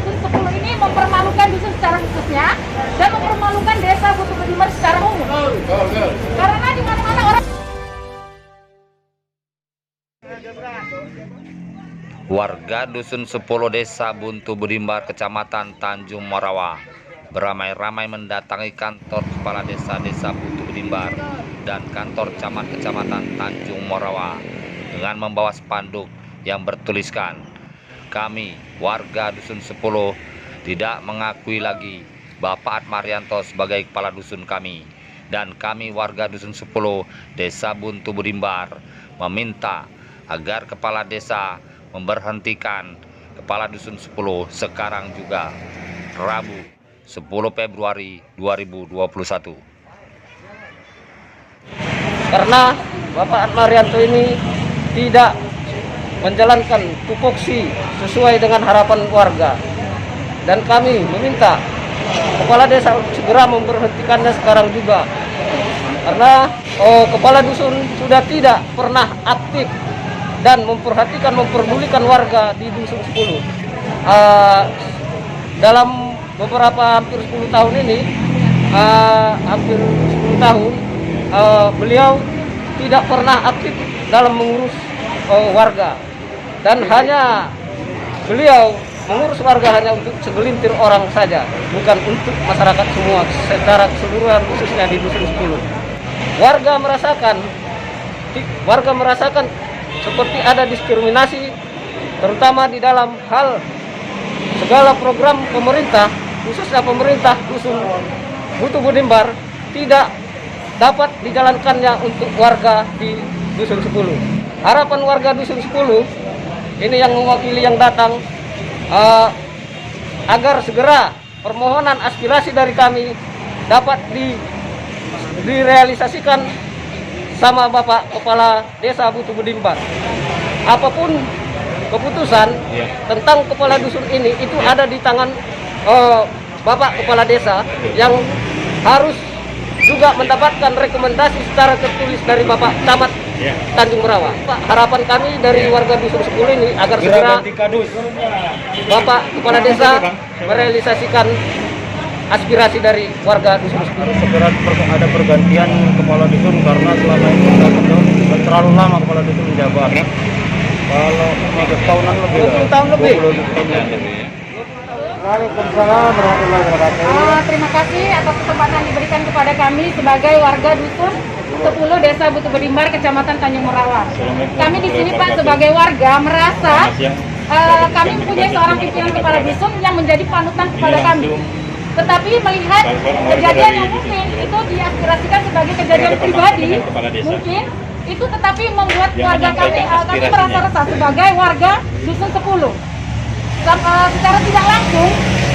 dusun 10 ini mempermalukan dusun secara khususnya dan mempermalukan desa Butuh Bedimar secara umum. Karena di mana-mana orang Warga Dusun 10 Desa Buntu Bedimbar, Kecamatan Tanjung Morawa beramai-ramai mendatangi kantor Kepala Desa Buntu Bedimbar dan kantor Camat Kecamatan Tanjung Morawa dengan membawa spanduk yang bertuliskan, "Kami warga Dusun 10 tidak mengakui lagi Bapak Atmarianto sebagai Kepala Dusun kami, dan kami warga Dusun 10 Desa Buntu Bedimbar meminta agar Kepala Desa memberhentikan Kepala Dusun 10 sekarang juga, Rabu 10 Februari 2021. Karena Bapak Atmarianto ini tidak menjalankan tupoksi sesuai dengan harapan warga, dan kami meminta Kepala Desa segera memberhentikannya sekarang juga, karena Kepala Dusun sudah tidak pernah aktif dan memperhatikan, memperdulikan warga di Dusun 10. Dalam beberapa hampir 10 tahun ini, hampir 10 tahun, beliau tidak pernah aktif dalam mengurus warga, dan hanya beliau mengurus warga hanya untuk segelintir orang saja, bukan untuk masyarakat semua secara keseluruhan, khususnya di Dusun 10. Warga merasakan seperti ada diskriminasi, terutama di dalam hal segala program pemerintah, khususnya pemerintah Dusun Butuh Bedimbar tidak dapat dijalankannya untuk warga di Dusun 10. Harapan warga Dusun 10 ini yang mewakili yang datang, agar segera permohonan aspirasi dari kami dapat direalisasikan sama Bapak Kepala Desa Butuh Bedimbar. Apapun keputusan tentang Kepala Dusun ini, itu ada di tangan Bapak Kepala Desa, yang harus juga mendapatkan rekomendasi secara tertulis dari Bapak Camat Tanjung Morawa. Harapan kami dari warga Dusun 10 ini agar segera Bapak Kepala Desa merealisasikan aspirasi dari warga Dusun 10. Harus segera ada pergantian Kepala Dusun, karena selama ini terlalu lama Kepala Dusun menjabat. Kalau 3 tahunan lebih, 20 tahun lebih. Waalaikumsalam warahmatullahi wabarakatuh. terima kasih atas kesempatan diberikan kepada kami sebagai warga Dusun 10 Desa Butuh Bedimbar, Kecamatan Tanjung Morawa. Kami di sini Pak sebagai warga merasa kami mempunyai seorang pimpinan kepala dusun yang menjadi panutan kepada kami. Tetapi melihat kejadian yang mungkin itu diaspirasikan sebagai kejadian pribadi, mungkin itu tetapi membuat warga kami merasa resah sebagai warga Dusun 10. Secara tidak langsung,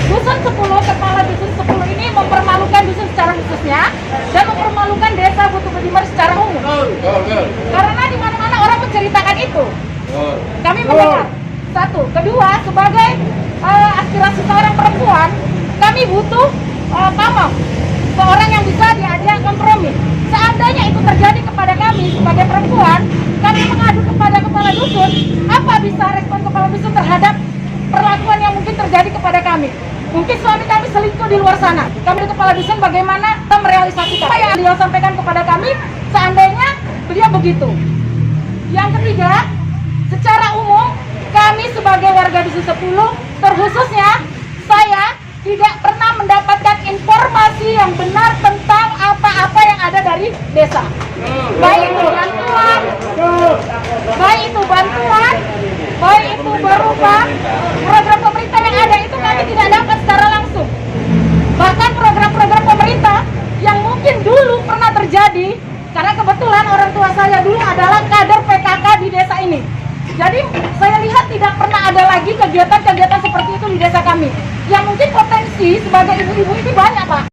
Dusun 10, Kepala Dusun 10 ini mempermalukan dusun secara khususnya dan mempermalukan desa Butuh Bedimbar secara umum. Karena di mana-mana orang menceritakan itu. Kami mendengar. Satu, kedua, sebagai aspirasi seorang perempuan, kami butuh pamong, seorang yang bisa diajak kompromi. Seandainya itu terjadi kepada kami sebagai perempuan, kami mengadu kepada kepala dusun, apa bisa respon kepala dusun terhadap perlakuan yang mungkin terjadi kepada kami? Mungkin suami kami selingkuh di luar sana. Kami di kepala dusun bagaimana kita merealisasikan apa yang beliau sampaikan kepada kami seandainya beliau begitu. Yang ketiga, secara umum kami sebagai warga Dusun 10, terkhususnya saya tidak pernah mendapatkan informasi yang benar tentang apa-apa yang ada dari desa. Baik itu bantuan, baik itu berupa program pemerintah yang ada, itu kami tidak dapat secara langsung. Bahkan program-program pemerintah yang mungkin dulu pernah terjadi, karena kebetulan orang tua saya dulu adalah kader PKK di desa ini. Jadi saya lihat tidak pernah ada lagi kegiatan-kegiatan seperti itu di desa kami. Yang mungkin potensi sebagai ibu-ibu ini banyak Pak.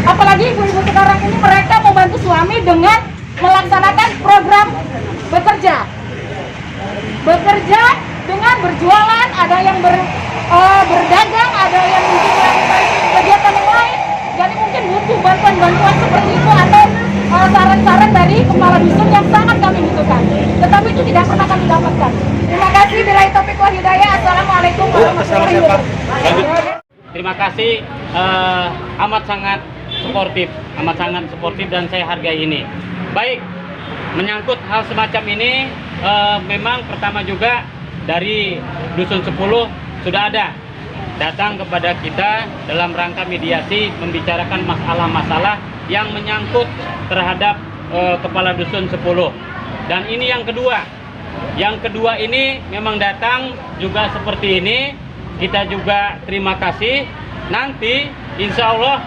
Apalagi ibu-ibu sekarang ini mereka membantu suami dengan melaksanakan program bekerja dengan berjualan, ada yang berdagang, ada yang mungkin melakukan kegiatan yang lain. Jadi mungkin butuh bantuan-bantuan seperti itu atau saran-saran dari kepala dusun yang sangat kami butuhkan. Tetapi itu tidak pernah kami dapatkan. Terima kasih. Bila taufiq wal hidayah. Assalamualaikum atas nama siapa? Lanjut. Terima kasih, amat sangat suportif dan saya hargai ini. Baik, menyangkut hal semacam ini, memang pertama juga dari Dusun 10 sudah ada datang kepada kita dalam rangka mediasi membicarakan masalah-masalah yang menyangkut terhadap Kepala Dusun 10. Dan ini yang kedua. Yang kedua ini memang datang juga seperti ini. Kita juga terima kasih. Nanti insya Allah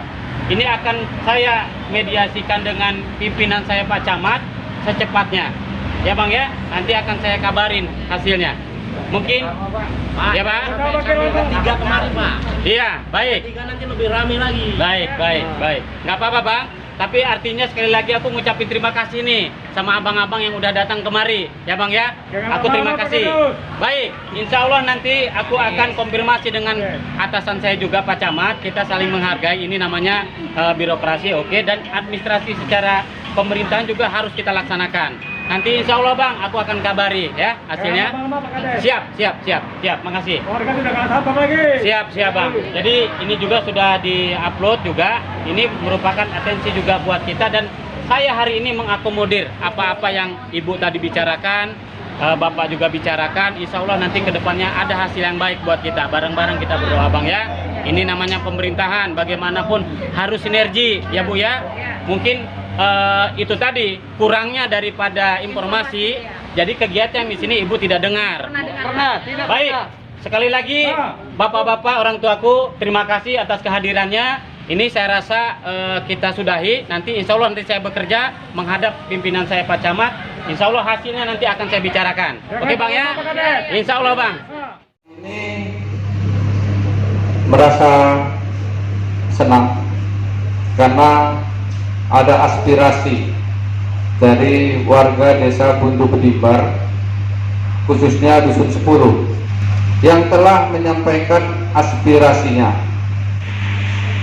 ini akan saya mediasikan dengan pimpinan saya Pak Camat secepatnya. Ya Bang ya, nanti akan saya kabarin hasilnya. Mungkin ya Pak. Tiga kemarin Pak. Iya, baik. Tiga nanti lebih ramai lagi. Baik. Nggak apa-apa Bang. Tapi artinya sekali lagi aku ngucapin terima kasih nih sama abang-abang yang udah datang kemari. Ya Bang ya. Aku terima kasih. Baik, insya Allah nanti aku akan konfirmasi dengan atasan saya juga Pak Camat. Kita saling menghargai, ini namanya birokrasi, oke. Dan administrasi secara pemerintahan juga harus kita laksanakan. Nanti insya Allah Bang, aku akan kabari ya hasilnya. Siap. Makasih. Siap Bang. Jadi ini juga sudah di-upload juga. Ini merupakan atensi juga buat kita dan saya hari ini mengakomodir apa-apa yang Ibu tadi bicarakan, Bapak juga bicarakan. Insya Allah nanti kedepannya ada hasil yang baik buat kita. Bareng-bareng kita berdoa Bang ya. Ini namanya pemerintahan. Bagaimanapun harus sinergi ya Bu ya. Mungkin itu tadi kurangnya daripada informasi. Jadi kegiatan di sini Ibu tidak dengar. Tidak. Baik. Sekali lagi Bapak-bapak orang tuaku, terima kasih atas kehadirannya. Ini saya rasa kita sudahi. Nanti insya Allah nanti saya bekerja menghadap pimpinan saya Pak Camat. Insya Allah hasilnya nanti akan saya bicarakan. Oke Bang ya? Insya Allah Bang. Ini merasa senang karena ada aspirasi dari warga desa Buntu Bedimbar, khususnya Dusun 10, yang telah menyampaikan aspirasinya.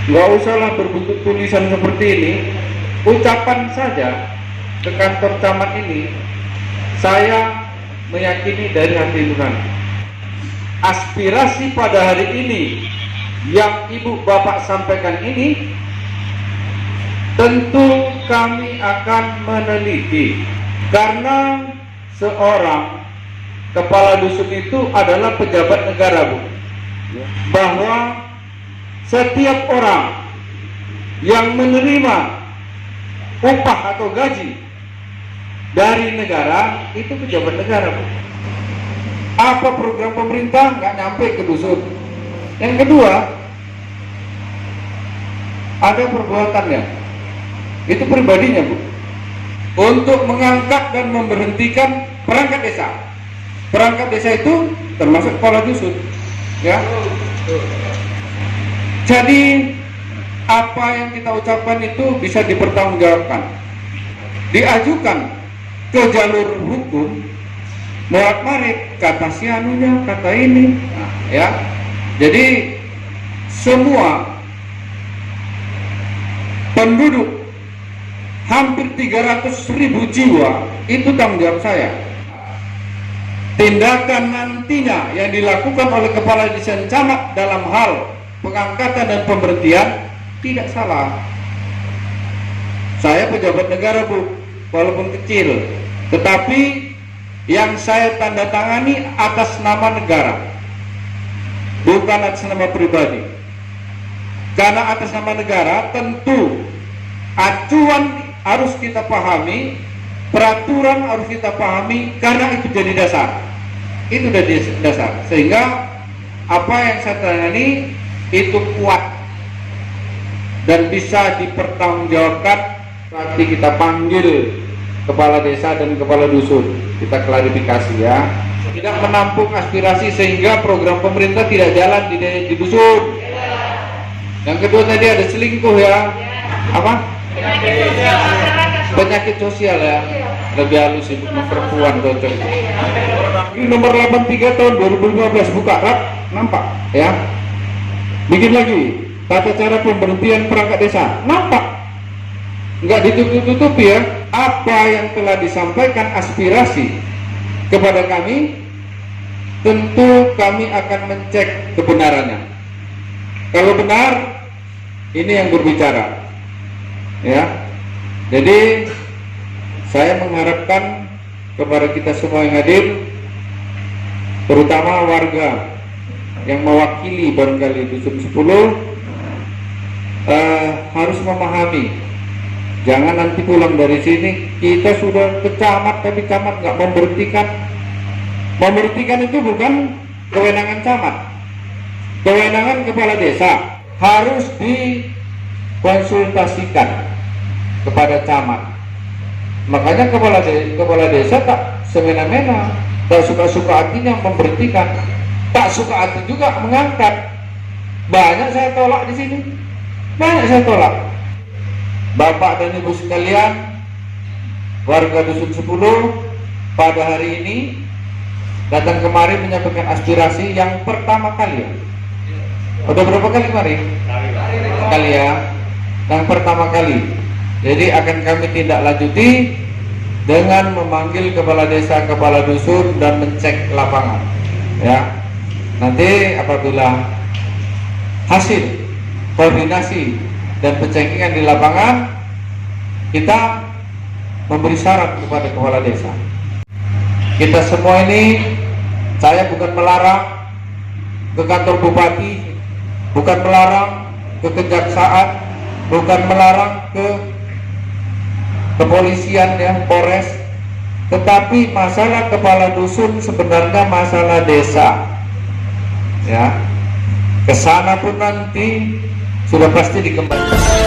Nggak usahlah berbentuk tulisan seperti ini, ucapan saja ke kantor camat ini, saya meyakini dari hati nurani. Aspirasi pada hari ini yang Ibu Bapak sampaikan ini tentu kami akan meneliti, karena seorang kepala dusun itu adalah pejabat negara Bu, bahwa setiap orang yang menerima upah atau gaji dari negara itu pejabat negara Bu. Apa program pemerintah nggak nyampe ke dusun. Yang kedua, ada perbuatannya, itu pribadinya Bu, untuk mengangkat dan memberhentikan perangkat desa. Perangkat desa itu termasuk kepala dusun ya. Jadi apa yang kita ucapkan itu bisa dipertanggungjawabkan, diajukan ke jalur hukum, morat-marit, kata si anunya, kata ini, nah, ya. Jadi semua penduduk hampir 300.000 jiwa itu tanggung jawab saya. Tindakan nantinya yang dilakukan oleh kepala desa camat dalam hal pengangkatan dan pemberhentian tidak salah. Saya pejabat negara Bu, walaupun kecil, tetapi yang saya tanda tangani atas nama negara, bukan atas nama pribadi. Karena atas nama negara tentu acuan harus kita pahami, peraturan harus kita pahami, karena itu jadi dasar. Itu jadi dasar, sehingga apa yang saya tangani itu kuat dan bisa dipertanggungjawabkan. Nanti kita panggil kepala desa dan kepala dusun, kita klarifikasi ya, tidak menampung aspirasi sehingga program pemerintah tidak jalan di dusun. Yang kedua tadi ada selingkuh ya, apa? Penyakit sosial ya, lebih halus ibu, perempuan cocok. Ini nomor 83 tahun 2015 buka rak, nampak ya. Bikin lagi tata cara pemberhentian perangkat desa, nampak, nggak ditutup-tutupi ya. Apa yang telah disampaikan aspirasi kepada kami tentu kami akan mencek kebenarannya. Kalau benar, ini yang berbicara, ya. Jadi saya mengharapkan kepada kita semua yang hadir, terutama warga yang mewakili barangkali Dusun 10, harus memahami. Jangan nanti pulang dari sini kita sudah ke camat, tapi camat nggak memberhentikan. Memberhentikan itu bukan kewenangan camat, kewenangan kepala desa. Harus dikonsultasikan kepada camat. Makanya kepala desa tak semena-mena, tak suka-suka hatinya memberhentikan, tak suka hati juga mengangkat. Banyak saya tolak di sini, banyak saya tolak. Bapak dan Ibu sekalian, warga Dusun 10 pada hari ini datang kemari menyampaikan aspirasi yang pertama kali, ya. Udah berapa kali kemarin? Kali ya, yang pertama kali. Jadi akan kami tindak lanjuti dengan memanggil kepala desa, kepala dusun dan mencek lapangan. Ya, nanti apabila hasil koordinasi dan pencekingan di lapangan, kita memberi syarat kepada kepala desa. Kita semua ini, saya bukan melarang ke kantor bupati, bukan melarang ke kejaksaan, bukan melarang ke kepolisian, ya, Polres, tetapi masalah kepala dusun sebenarnya masalah desa, ya. Kesana pun nanti sudah pasti dikembalikan.